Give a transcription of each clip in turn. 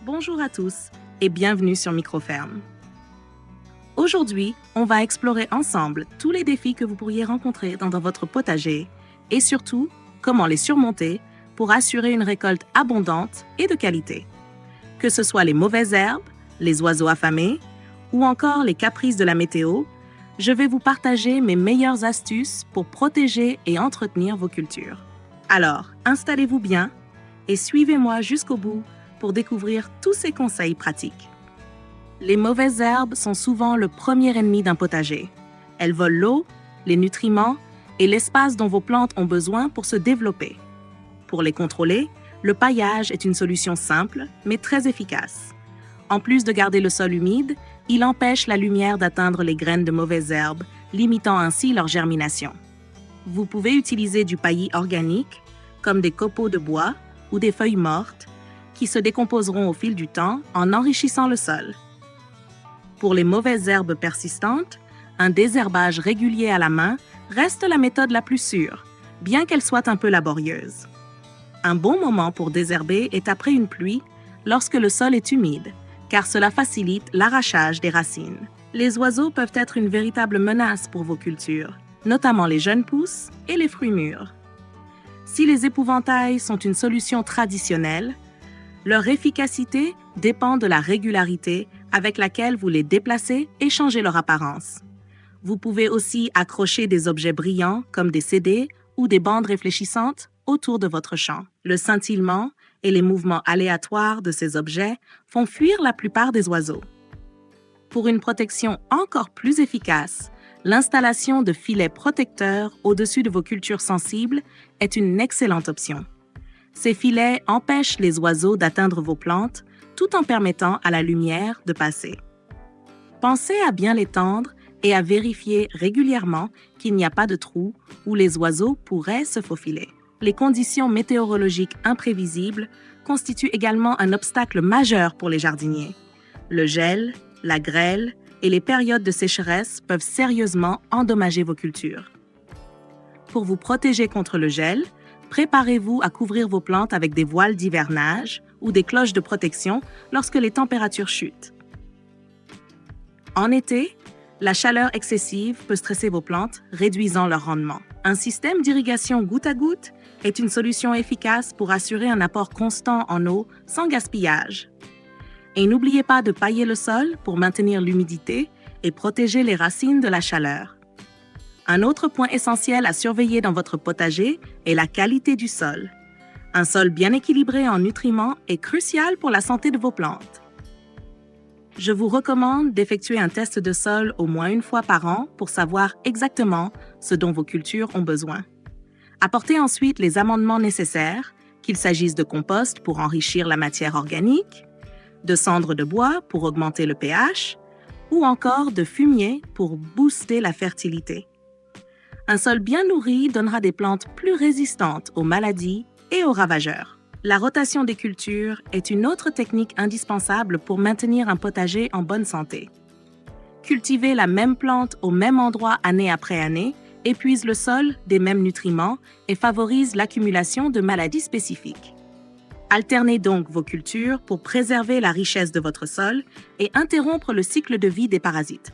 Bonjour à tous et bienvenue sur Microferme. Aujourd'hui, on va explorer ensemble tous les défis que vous pourriez rencontrer dans votre potager et surtout, comment les surmonter pour assurer une récolte abondante et de qualité. Que ce soit les mauvaises herbes, les oiseaux affamés ou encore les caprices de la météo, je vais vous partager mes meilleures astuces pour protéger et entretenir vos cultures. Alors, installez-vous bien et suivez-moi jusqu'au bout pour découvrir tous ces conseils pratiques. Les mauvaises herbes sont souvent le premier ennemi d'un potager. Elles volent l'eau, les nutriments et l'espace dont vos plantes ont besoin pour se développer. Pour les contrôler, le paillage est une solution simple, mais très efficace. En plus de garder le sol humide, il empêche la lumière d'atteindre les graines de mauvaises herbes, limitant ainsi leur germination. Vous pouvez utiliser du paillis organique, comme des copeaux de bois ou des feuilles mortes, qui se décomposeront au fil du temps en enrichissant le sol. Pour les mauvaises herbes persistantes, un désherbage régulier à la main reste la méthode la plus sûre, bien qu'elle soit un peu laborieuse. Un bon moment pour désherber est après une pluie, lorsque le sol est humide, car cela facilite l'arrachage des racines. Les oiseaux peuvent être une véritable menace pour vos cultures, notamment les jeunes pousses et les fruits mûrs. Si les épouvantails sont une solution traditionnelle, leur efficacité dépend de la régularité avec laquelle vous les déplacez et changez leur apparence. Vous pouvez aussi accrocher des objets brillants comme des CD ou des bandes réfléchissantes autour de votre champ. Le scintillement et les mouvements aléatoires de ces objets font fuir la plupart des oiseaux. Pour une protection encore plus efficace, l'installation de filets protecteurs au-dessus de vos cultures sensibles est une excellente option. Ces filets empêchent les oiseaux d'atteindre vos plantes tout en permettant à la lumière de passer. Pensez à bien les tendre et à vérifier régulièrement qu'il n'y a pas de trous où les oiseaux pourraient se faufiler. Les conditions météorologiques imprévisibles constituent également un obstacle majeur pour les jardiniers. Le gel, la grêle et les périodes de sécheresse peuvent sérieusement endommager vos cultures. Pour vous protéger contre le gel, préparez-vous à couvrir vos plantes avec des voiles d'hivernage ou des cloches de protection lorsque les températures chutent. En été, la chaleur excessive peut stresser vos plantes, réduisant leur rendement. Un système d'irrigation goutte à goutte est une solution efficace pour assurer un apport constant en eau sans gaspillage. Et n'oubliez pas de pailler le sol pour maintenir l'humidité et protéger les racines de la chaleur. Un autre point essentiel à surveiller dans votre potager est la qualité du sol. Un sol bien équilibré en nutriments est crucial pour la santé de vos plantes. Je vous recommande d'effectuer un test de sol au moins une fois par an pour savoir exactement ce dont vos cultures ont besoin. Apportez ensuite les amendements nécessaires, qu'il s'agisse de compost pour enrichir la matière organique, de cendres de bois pour augmenter le pH, ou encore de fumier pour booster la fertilité. Un sol bien nourri donnera des plantes plus résistantes aux maladies et aux ravageurs. La rotation des cultures est une autre technique indispensable pour maintenir un potager en bonne santé. Cultiver la même plante au même endroit année après année épuise le sol des mêmes nutriments et favorise l'accumulation de maladies spécifiques. Alternez donc vos cultures pour préserver la richesse de votre sol et interrompre le cycle de vie des parasites.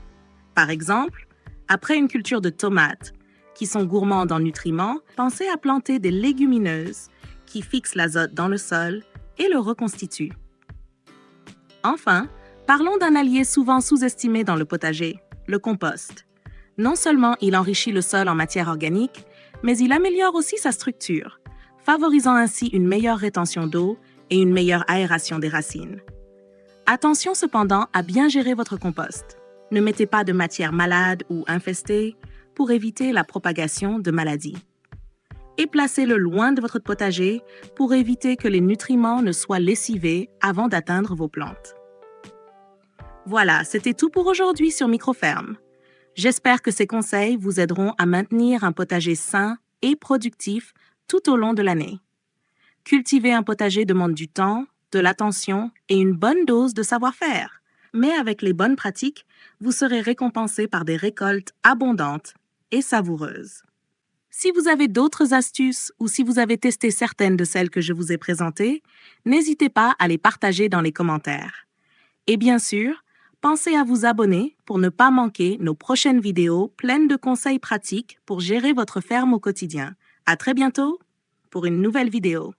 Par exemple, après une culture de tomates, qui sont gourmandes en nutriments, pensez à planter des légumineuses qui fixent l'azote dans le sol et le reconstituent. Enfin, parlons d'un allié souvent sous-estimé dans le potager, le compost. Non seulement il enrichit le sol en matière organique, mais il améliore aussi sa structure, favorisant ainsi une meilleure rétention d'eau et une meilleure aération des racines. Attention cependant à bien gérer votre compost. Ne mettez pas de matière malade ou infestée pour éviter la propagation de maladies. Et placez-le loin de votre potager pour éviter que les nutriments ne soient lessivés avant d'atteindre vos plantes. Voilà, c'était tout pour aujourd'hui sur Microferme. J'espère que ces conseils vous aideront à maintenir un potager sain et productif tout au long de l'année. Cultiver un potager demande du temps, de l'attention et une bonne dose de savoir-faire. Mais avec les bonnes pratiques, vous serez récompensé par des récoltes abondantes et savoureuses. Si vous avez d'autres astuces ou si vous avez testé certaines de celles que je vous ai présentées, n'hésitez pas à les partager dans les commentaires. Et bien sûr, pensez à vous abonner pour ne pas manquer nos prochaines vidéos pleines de conseils pratiques pour gérer votre ferme au quotidien. À très bientôt pour une nouvelle vidéo.